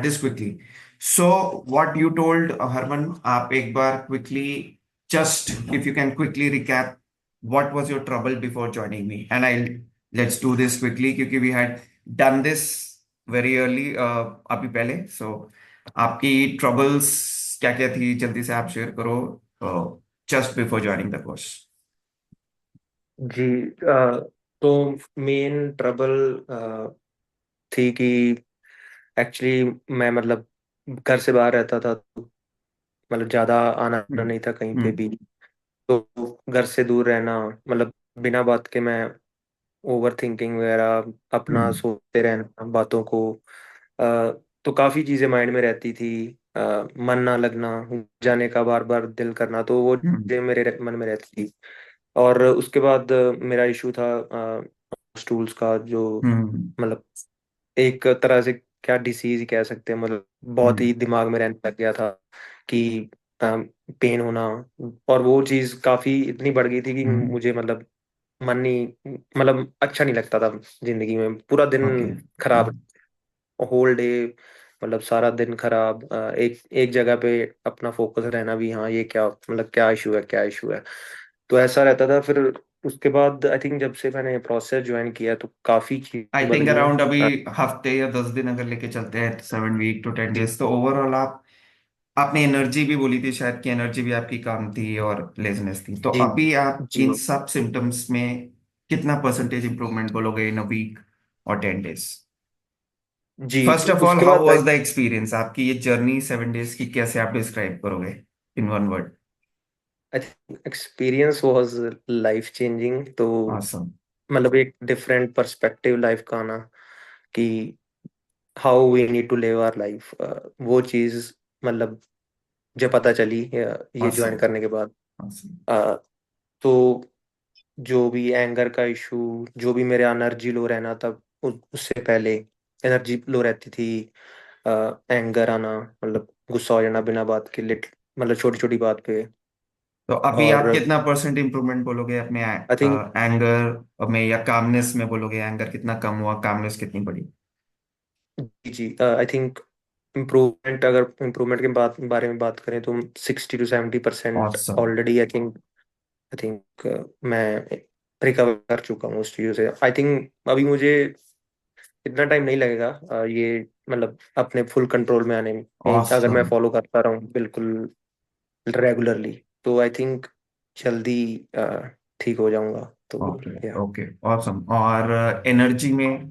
this quickly. So, what you told Harman, आप एक बार quickly, just if you can quickly recap, what was your trouble before joining me? And let's do this quickly क्योंकि we had done this very early अभी पहले. So, आपकी troubles क्या क्या थी जल्दी से आप शेयर करो just before joining the course. जी। तो मेन ट्रबल थी कि एक्चुअली मैं मतलब घर से बाहर रहता था, तो मतलब ज़्यादा आना जाना हम्म. नहीं था कहीं पे हम्म. भी। तो घर से दूर रहना, मतलब बिना बात के मैं ओवर थिंकिंग वगैरह, अपना हम्म. सोचते रहना बातों को। तो काफ़ी चीज़ें माइंड में रहती थी। मन ना लगना, जाने का बार बार दिल करना, तो वो हम्म. चीज़ें मेरे मन में रहती थी। और उसके बाद मेरा इशू था स्टूल्स का, जो हम्म. मतलब एक तरह से क्या डिसीज ही कह सकते हैं, मतलब बहुत हम्म. ही दिमाग में रहने लग गया था कि पेन होना। और वो चीज़ काफ़ी इतनी बढ़ गई थी कि हम्म. मुझे मतलब मन नहीं, मतलब अच्छा नहीं लगता था। जिंदगी में पूरा ओके. दिन खराब, होल डे, मतलब सारा दिन खराब। एक एक जगह पे अपना फोकस रहना भी, हाँ ये क्या, मतलब क्या इशू है, क्या इशू है। तो ऐसा रहता था। फिर उसके बाद आई थिंक जब से मैंने प्रोसेस ज्वाइन किया तो काफी आई चीजें थिंक बदली हैं। अराउंड अभी हफ्ते या 10 दिन अगर लेके चलते हैं, 7 वीक टू 10 डेज, तो ओवरऑल आप आपने एनर्जी भी बोली थी शायद कि एनर्जी भी आपकी कम थी और लेजीनेस थी, तो जी अभी आप जी इन सब सिम्टम्स में कितना परसेंटेज इंप्रूवमेंट बोलोगे इन अ वीक और 10 डेज? जी। फर्स्ट तो ऑफ ऑल, उसके हाउ बाद वाज द एक्सपीरियंस? आपकी ये जर्नी 7 डेज की कैसे आप डिस्क्राइब करोगे in one word? I think experience was life changing. तो ऑसम. मतलब एक डिफरेंट पर्सपेक्टिव लाइफ का आना, कि how we need to live our life, वो चीज मतलब जब पता चली ये ज्वाइन ऑसम. करने के बाद। ऑसम. अ, तो जो भी एंगर का इशू, जो भी मेरे एनर्जी लो रहना था, उससे पहले एनर्जी लो रहती थी। एंगर आना, मतलब गुस्सा हो जाना बिना बात के, लिट मतलब छोटी छोटी बात पे। तो अभी आप और कितना परसेंट इंप्रूवमेंट बोलोगे अपने आई थिंक एंगर में, या कामनेस में बोलोगे? एंगर कितना कम हुआ, कामनेस कितनी बढ़ी? जी जी, आई थिंक इम्प्रूवमेंट, अगर इम्प्रूवमेंट के बारे में बात करें तो 60 to 70% awesome. Already. I think मैं रिकवर कर चुका हूँ उस चीज़ों से। आई थिंक अभी मुझे इतना टाइम नहीं लगेगा ये मतलब अपने फुल कंट्रोल में आने में। अगर मैं ऑसम. फॉलो करता रहूँ बिल्कुल रेगुलरली, तो आई थिंक जल्दी ठीक हो जाऊंगा। तो ओके. या ओके. ऑसम. और एनर्जी में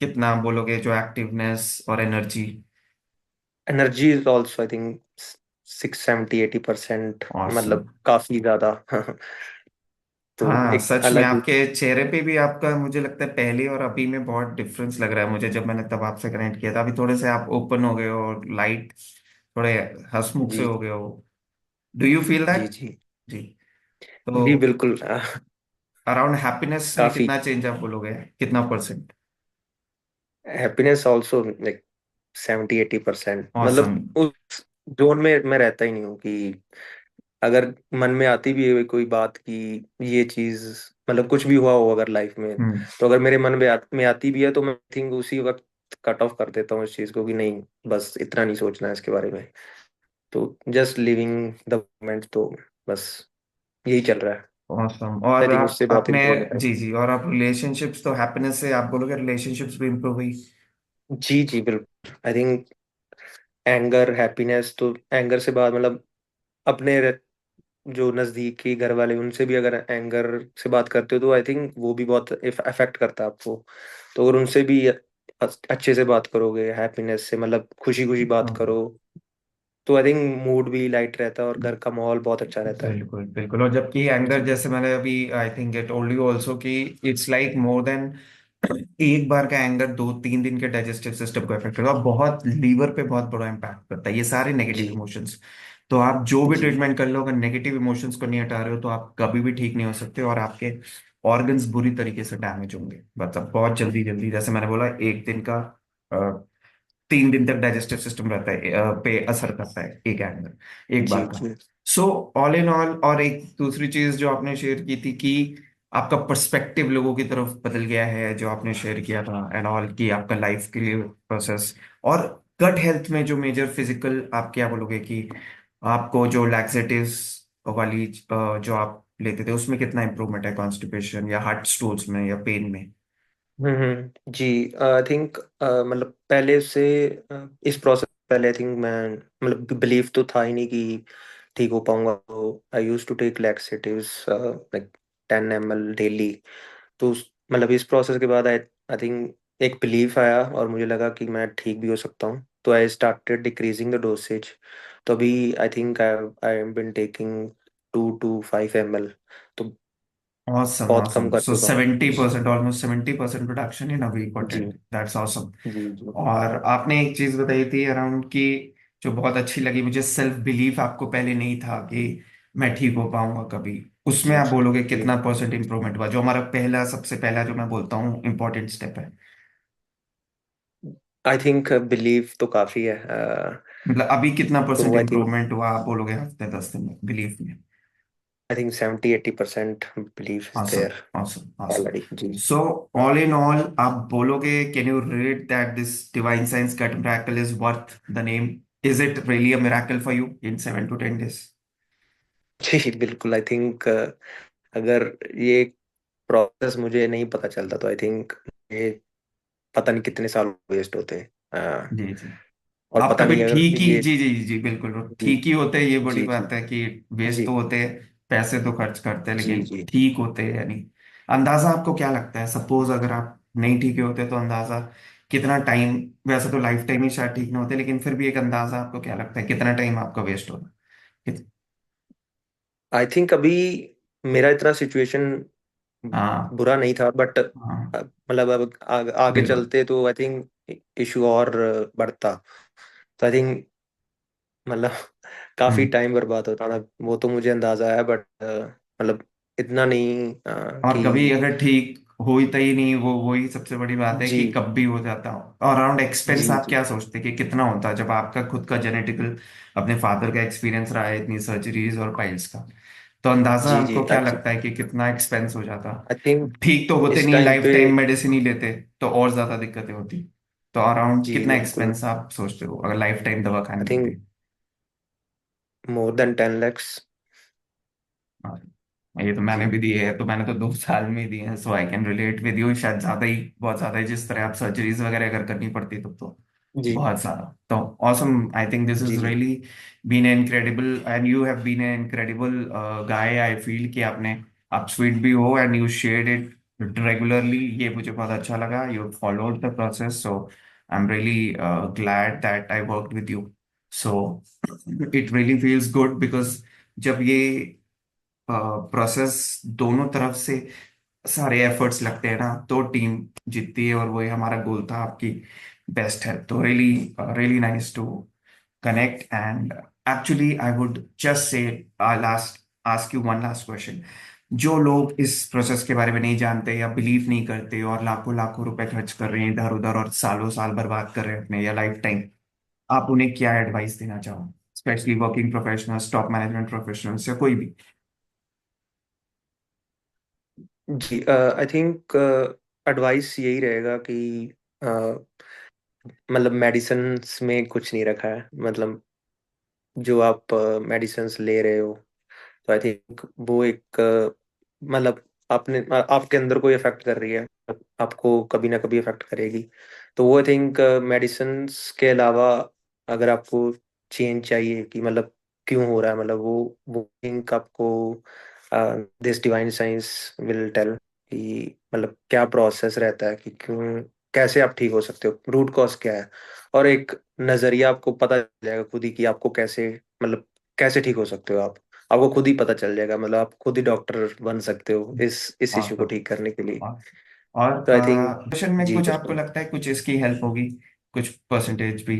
कितना बोलोगे, जो एक्टिवनेस और energy? Energy is also I think 60, 70, 80%, awesome. मतलब काफी ज्यादा। तो हाँ, एक सच में अलग ही। आपके चेहरे पे भी आपका, मुझे लगता है पहले और अभी में बहुत डिफरेंस लग रहा है मुझे. जब मैंने तब आपसे कनेक्ट किया था, अभी थोड़े से आप ओपन हो गए हो और लाइट, थोड़े हंसमुख से जी हो गए हो. डू यू फील जी दैट? जी जी. जी तो बिल्कुल। अराउंड हैप्पीनेस में काफी कितना चेंज आप बोलोगे, कितना percent? Happiness also like 70, 80%, awesome. मतलब उस जोन में मैं रहता ही नहीं हूँ कि अगर मन में आती भी है कोई बात कि ये चीज, मतलब कुछ भी हुआ हो अगर लाइफ में, हम्म. तो अगर मेरे मन में आती भी है तो मैं थिंक उसी वक्त कट ऑफ कर देता हूँ इस चीज को, कि नहीं बस इतना नहीं सोचना है इसके बारे में। तो जस्ट लिविंग द मोमेंट, तो बस यही चल रहा है। ऑसम. आई और थिंक आप उससे बहुत अपने, इम्प्रूव है। जी जी, और आप रिलेशनशिप्स, तो हैप्पीनेस से आप बोलोगे रिलेशनशिप्स भी इंप्रूव हुई? जी जी बिल्कुल। आई थिंक एंगर हैप्पीनेस, तो एंगर से बाद मतलब अपने जो नजदीकी घर वाले, उनसे भी अगर एंगर से बात करते हो तो आई थिंक वो भी बहुत अफेक्ट करता है आपको। तो अगर उनसे भी अच्छे से बात करोगे, हैप्पीनेस से मतलब खुशी खुशी बात ओके. करो, तो आई थिंक मूड भी लाइट रहता है और घर का माहौल बहुत अच्छा रहता है। बिल्कुल बिल्कुल. और जबकि एंगर, जी जैसे मैंने अभी I think it told you also कि इट्स लाइक मोर देन एक बार का एंगर 2-3 दिन के डाइजेस्टिव सिस्टम को इफेक्ट करता है और बहुत लीवर पे बहुत बड़ा इम्पैक्ट करता है ये सारे नेगेटिव जी इमोशंस. तो आप जो भी जी ट्रीटमेंट कर लो, अगर नेगेटिव इमोशंस को नहीं हटा रहे हो तो आप कभी भी ठीक नहीं हो सकते, और आपके ऑर्गन्स बुरी तरीके से डैमेज होंगे, मतलब बहुत जल्दी जल्दी. जैसे मैंने बोला, एक दिन का 3 दिन तक डाइजेस्टिव सिस्टम रहता है, पे असर करता है एक एंगर, एक जी बार का. जी सो ऑल इन ऑल, और एक दूसरी चीज जो आपने शेयर की थी कि आपका पर्सपेक्टिव लोगों की तरफ बदल गया है, जो आपने शेयर किया था एंड ऑल, की आपका लाइफ के लिए प्रोसेस. और गट हेल्थ में जो मेजर फिजिकल आप क्या बोलोगे कि आपको जो लैक्सेटिव्स वाली जो आप लेते थे उसमें कितना इंप्रूवमेंट है, कॉन्स्टिपेशन या हार्ट स्टूल्स में या पेन में? जी, आई थिंक मतलब पहले से इस प्रोसेस पहले आई थिंक मैं मतलब बिलीव तो था ही नहीं कि ठीक हो पाऊंगा, तो I use to take laxatives like 10 ml daily. तो मतलब इस प्रोसेस के बाद आई आई थिंक एक बिलीफ आया और मुझे लगा कि मैं ठीक भी हो सकता हूँ, तो I started decreasing the dosage. तो अभी I think I I am bin taking 2 to 5 ml, तो Awesome, बहुत कम awesome. कर So चुका हूँ। 70%, almost 70% reduction in a week or ji 10. That's awesome. जी जी और आपने एक चीज बताई थी अराउंड की, जो बहुत अच्छी लगी मुझे, सेल्फ बिलीफ आपको पहले नहीं था कि मैं ठीक हो पाऊंगा कभी। उसमें जी आप जी बोलोगे जी। कितना परसेंट इंप्रूवमेंट हुआ, जो हमारा पहला, सबसे पहला जो मैं बोलता हूँ इम्पोर्टेंट स्टेप है? आई थिंक बिलीव तो काफी है। मतलब अभी कितना परसेंट तो आई थिंक इंप्रूवमेंट हुआ आप बोलोगे हफ्ते 10 दिन में बिलीफ में? 70-80% believe is Awesome, there awesome, awesome. Already जी। So, all in all, आप बोलोगे, can you rate that this Divine Science Gut Miracle is worth the name? Is it really a miracle for you in 7 to 10 days? जी बिल्कुल, I think अगर ये process मुझे नहीं पता चलता तो आई थिंक ये पता नहीं कितने साल वेस्ट होते। अ, जी जी। और आप पता कभी नहीं अगर ठीक ही, ये जी जी जी बिल्कुल जी ठीक ही होते हैं, ये बड़ी जी जी बात है कि वेस्ट जी तो होते हैं, पैसे तो खर्च करते हैं, जी लेकिन जी। ठीक होते हैं यानी। अंदाजा आपको क्या लगता है, सपोज अगर आप नहीं ठीक होते तो अंदाजा कितना टाइम, वैसे तो लाइफ टाइम ही शायद ठीक नहीं होते, लेकिन फिर भी एक अंदाजा आपको क्या लगता है कितना टाइम आपका वेस्ट होगा? आई थिंक अभी मेरा इतना सिचुएशन हाँ बुरा नहीं था, बट हाँ मतलब अब आगे बिल्कुल। चलते तो आई थिंक इशू और बढ़ता। तो आई थिंक मतलब काफी हम्म। टाइम बर्बाद होता ना, वो तो मुझे अंदाजा है, बट मतलब इतना नहीं और कभी कि अगर ठीक होता ही नहीं, वो वही सबसे बड़ी बात है जी कि कब भी हो जाता हो। और अराउंड एक्सपेंस जी आप जी क्या सोचते हैं कि कितना होता है, जब आपका खुद का जेनेटिकल, अपने फादर का एक्सपीरियंस रहा है इतनी सर्जरीज और पाइल्स का, तो अंदाजा जी जी। आपको क्या लगता है कि कितना एक्सपेंस हो जाता? आई थिंक ठीक तो होते इस नहीं, टाइम लाइफ पे टाइम मेडिसिन ही लेते तो और ज्यादा दिक्कतें होती। तो अराउंड जी कितना बिल्कुल, एक्सपेंस आप सोचते हो अगर लाइफ टाइम दवा आई खानी थिंक होती? More than 10 lakhs। हाँ, ये तो मैंने जी भी दिए है, तो मैंने तो 2 साल में ही दिए हैं, so I can relate with you. शायद ज्यादा ही, बहुत ज्यादा ही, जिस तरह आप सर्जरीज वगैरह अगर करनी पड़ती तो जी बहुत ज्यादा। तो ऑसम, आई थिंक दिस जी इज जी really been incredible and you have been an incredible guy. I feel कि आपने, आप स्वीट भी हो and you shared it regularly, ये मुझे बहुत अच्छा लगा। You followed the process, so I am really glad that I worked with you. So it really feels good because जब ये प्रोसेस दोनों तरफ से सारे एफर्ट्स लगते हैं ना, तो टीम जीतती है, और वही हमारा गोल था, आपकी बेस्ट हेल्थ। तो really really nice to connect, and actually I would just say last ask you one last question. जो लोग इस प्रोसेस के बारे में नहीं जानते या बिलीव नहीं करते और लाखों लाखों रुपए खर्च कर रहे हैं इधर उधर और सालों साल बर्बाद कर रहे हैं अपने या लाइफ टाइम, आप उन्हें क्या एडवाइस देना चाहो, specially working professionals, top management professionals या कोई भी? जी। आई थिंक एडवाइस यही रहेगा कि अ, मतलब मेडिसिन्स में कुछ नहीं रखा है, मतलब जो आप मेडिसिन्स ले रहे हो, तो आई थिंक वो एक मतलब आपके अंदर कोई इफेक्ट कर रही है, आपको कभी ना कभी इफेक्ट करेगी। तो वो आई थिंक मेडिसिन्स के अलावा अगर आपको चेंज चाहिए कि मतलब क्यों हो रहा है, मतलब वो थिंक आपको this divine science will tell कि मतलब क्या प्रोसेस रहता है कि क्यों, कैसे आप ठीक हो सकते हो, रूट कॉज क्या है। और एक नजरिया आपको पता चल जाएगा खुद ही कि आपको कैसे मतलब कैसे ठीक हो सकते हो आप। आपको खुद ही पता चल जाएगा, मतलब आप खुद ही डॉक्टर बन सकते हो इस इशू को Awesome, ठीक करने के लिए। awesome. और तो आई थिंक क्वेश्चन में जी कुछ आपको बिल्कुल। लगता है कुछ इसकी हेल्प होगी, कुछ परसेंटेज भी,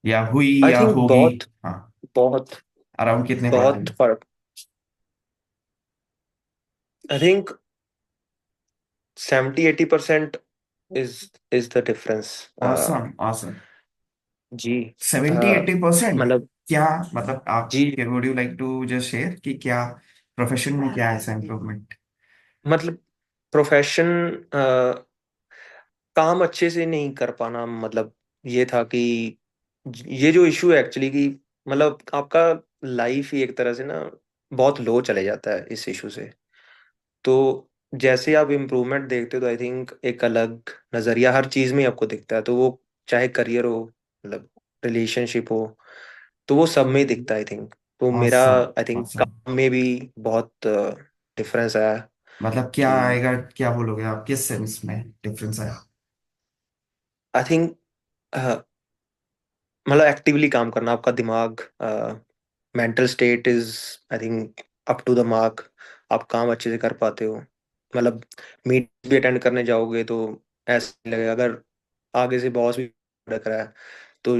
या हुई आई या थिंक होगी? बहुत हाँ, बहुत अराउंड कितने बहुत परसेंट? फर्क। I think 70-80% is the difference. Awesome, awesome. जी। 70-80%? मतलब क्या मतलब, आप जी would you like to just share कि क्या प्रोफेशन में क्या है ऐसा इम्प्रूवमेंट? मतलब प्रोफेशन काम अच्छे से नहीं कर पाना, मतलब ये था कि ये जो इशू है एक्चुअली कि मतलब आपका लाइफ ही एक तरह से ना बहुत लो चले जाता है इस इशू से। तो जैसे आप इम्प्रूवमेंट देखते हो तो आई थिंक एक अलग नजरिया हर चीज में ही आपको दिखता है, तो वो चाहे करियर हो, मतलब रिलेशनशिप हो, तो वो सब में ही दिखता है आई थिंक। तो मेरा ऑसम। I think awesome. काम में भी बहुत डिफरेंस आया मतलब क्या कि आएगा, क्या बोलोगे आप, किस सेंस में डिफरेंस है? आई थिंक मतलब एक्टिवली काम करना, आपका दिमाग, mental state is I think up to the mark. आप काम अच्छे से कर पाते हो। मतलब मीट भी अटेंड करने जाओगे तो ऐसा नहीं लगेगा, अगर आगे से बॉस भी रख रहा है तो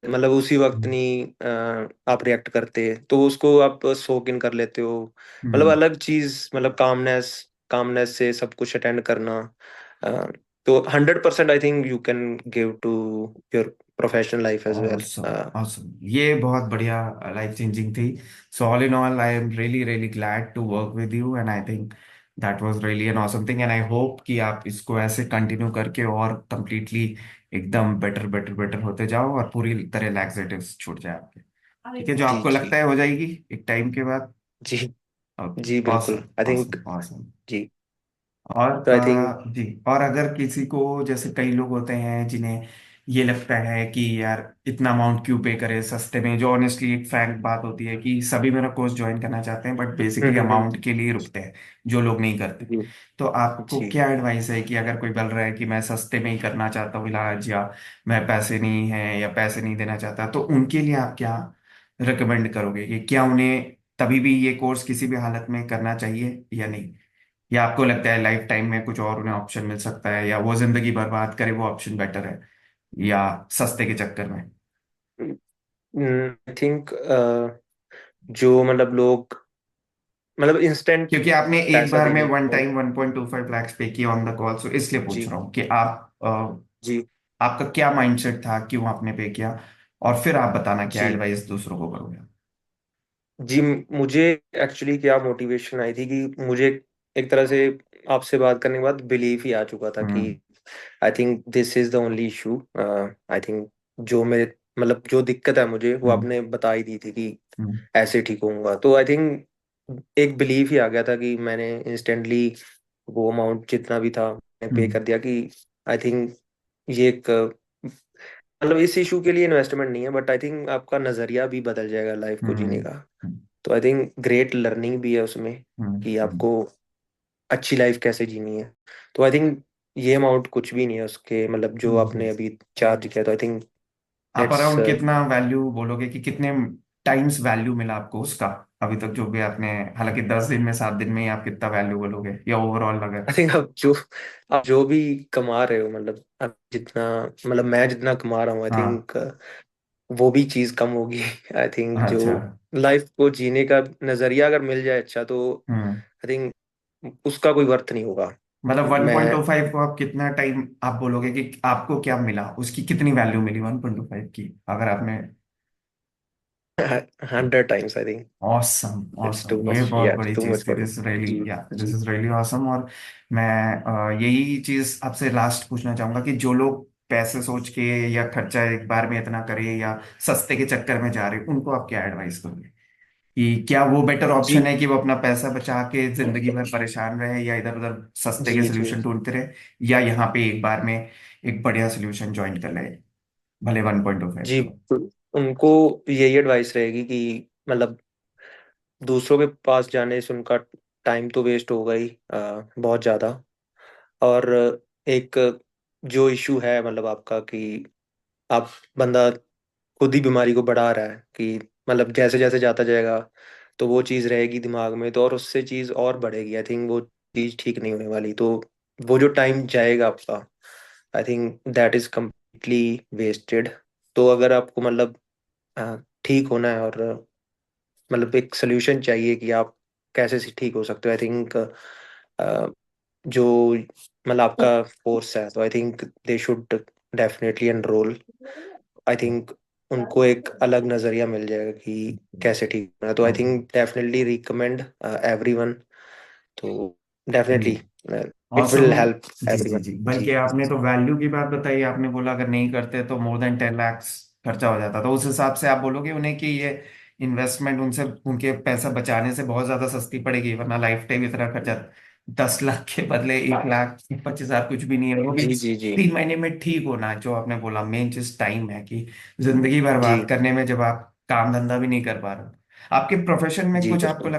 मतलब उसी वक्त हम्म। नहीं आप रिएक्ट करते, तो उसको आप सोक इन कर लेते हो। मतलब हम्म। अलग चीज, मतलब कामनेस, कामनेस से सब कुछ अटेंड करना। अ, तो 100% I think you can give to your professional life as well. Awesome. Awesome, ये बहुत बढ़िया, लाइफ चेंजिंग थी। So all in all, I am really really glad to work with you, and I think that was really an awesome thing, and I hope कि आप इसको ऐसे continue करके और कंप्लीटली एकदम बेटर बेटर बेटर होते जाओ और पूरी तरह लैक्सेटिव्स छूट जाए आपके। ठीक है, जो जी आपको जी लगता है हो जाएगी एक टाइम के बाद। जी ओके। जी बिल्कुल awesome. I think. Awesome. Awesome. जी और तो आई थिंक जी, और अगर किसी को, जैसे कई लोग होते हैं जिन्हें ये लगता है कि यार इतना अमाउंट क्यों पे करे सस्ते में, जो ऑनेस्टली एक फ्रैंक बात होती है कि सभी मेरा कोर्स ज्वाइन करना चाहते हैं बट बेसिकली अमाउंट के लिए रुकते हैं, जो लोग नहीं करते। जी तो आपको जी क्या एडवाइस है कि अगर कोई बोल रहा है कि मैं सस्ते में ही करना चाहता हूँ इलाज, या मैं पैसे नहीं है या पैसे नहीं देना चाहता, तो उनके लिए आप क्या रिकमेंड करोगे कि क्या उन्हें तभी भी ये कोर्स किसी भी हालत में करना चाहिए या नहीं? या आपको लगता है लाइफ टाइम में कुछ और उन्हें ऑप्शन मिल सकता है, या वो जिंदगी बर्बाद करे वो ऑप्शन बेटर है, या सस्ते के चक्कर में? आई थिंक जो मतलब लोग मतलब इंस्टेंट क्योंकि आपने एक पैसा बार में देने वन को। टाइम 1.25 लाख पे किया ऑन द कॉल, सो इसलिए पूछ जी रहा हूँ कि आप जी आपका क्या माइंडसेट था, क्यों आपने पे किया, और फिर आप बताना क्या जी एडवाइस दूसरों को करोगे। जी मुझे एक्चुअली क्या मोटिवेशन आई थी कि मुझे एक तरह से आपसे बात करने के बाद बिलीव ही आ चुका था कि हम्म। I think this is the only issue. I think जो मेरे मतलब जो दिक्कत है मुझे वो हम्म। आपने बता ही दी थी कि हम्म। ऐसे ठीक होऊंगा, तो आई थिंक एक बिलीव ही आ गया था कि मैंने इंस्टेंटली वो अमाउंट जितना भी था मैंने पे हम्म। कर दिया कि आई थिंक ये एक मतलब इस इशू के लिए इन्वेस्टमेंट नहीं है, बट आई थिंक आपका नजरिया भी बदल जाएगा लाइफ को जीने हम्म। का। तो आई थिंक ग्रेट लर्निंग भी है उसमें हम्म। कि आपको अच्छी लाइफ कैसे जीनी है। तो आई थिंक ये अमाउंट कुछ भी नहीं है उसके, मतलब जो हम्म। आपने अभी चार्ज किया, तो आई थिंक आप दैट्स अराउंड कितना वैल्यू बोलोगे कि कितने टाइम्स वैल्यू मिला आपको उसका अभी तक, जो भी आपने, हालांकि 10 दिन में 7 दिन में ही आप कितना वैल्यू बोलोगे, या ओवरऑल अगर? आई थिंक आप जो भी कमा रहे हो, मतलब अब जितना मतलब मैं जितना कमा रहा हूँ आई हाँ। थिंक वो भी चीज कम होगी। आई थिंक जो अच्छा। लाइफ को जीने का नजरिया अगर मिल जाए अच्छा, तो हम्म। आई थिंक उसका कोई वर्थ नहीं होगा। मतलब वन पॉइंट मैं टू फाइव को आप कितना टाइम आप बोलोगे कि आपको क्या मिला, उसकी कितनी वैल्यू मिली 1.25 की, अगर आपने? 100 times I think awesome. It's awesome, too ये मच, बहुत या बड़ी टू चीज मच थी, फॉर दिस रियली, जी या दिस जी इज रियली ऑसम। और मैं यही चीज आपसे लास्ट पूछना चाहूंगा कि जो लोग पैसे सोच के या खर्चा एक बार में इतना करे या सस्ते के चक्कर में जा रहे, उनको आप क्या एडवाइस करोगे कि क्या वो बेटर जी ऑप्शन है कि वो अपना पैसा बचा के जिंदगी भर परेशान रहे, या इधर उधर सस्ते के जी जी सोल्यूशन ढूंढते रहे, या यहाँ पे एक बार में एक बढ़िया सोल्यूशन ज्वाइन कर ले, भले 1.25 जी को? उनको यही एडवाइस रहेगी कि मतलब दूसरों के पास जाने से उनका टाइम तो वेस्ट होगा ही बहुत ज़्यादा। और एक जो इशू है मतलब आपका कि आप बंदा खुद ही बीमारी को बढ़ा रहा है कि मतलब जैसे जैसे जाता जाएगा तो वो चीज़ रहेगी दिमाग में, तो और उससे चीज़ और बढ़ेगी। आई थिंक वो चीज़ ठीक नहीं होने वाली, तो वो जो टाइम जाएगा आपका I think that is completely wasted. तो अगर आपको मतलब ठीक होना है और मतलब एक सोल्यूशन चाहिए कि आप कैसे से ठीक हो सकते हो, आई थिंक जो मतलब आपका कोर्स है, तो I think they should definitely enrol. I think उनको एक अलग नजरिया मिल जाएगा कि कैसे ठीक होना है। तो I think definitely recommend everyone. तो definitely it awesome. Will help जी जी एवरीवन। जी, जी बल्कि आपने तो वैल्यू की बात बताई, आपने बोला अगर नहीं करते तो मोर देन 10 lakhs खर्चा हो जाता, तो उस हिसाब से आप बोलोगे उन्हें कि ये इन्वेस्टमेंट उनसे, उनके पैसा बचाने से बहुत ज्यादा सस्ती पड़ेगी, वरना लाइफ टाइम इतना खर्चा, 10 लाख के बदले 1,25,000 कुछ भी नहीं है, वो भी जी जी जी 3 महीने में ठीक होना। जो आपने बोला मेन चीज टाइम है, कि जिंदगी जी बर्बाद करने में जब आप काम धंधा भी नहीं कर पा रहे हो। आपके प्रोफेशन में जी कुछ आपको बिल्कुल।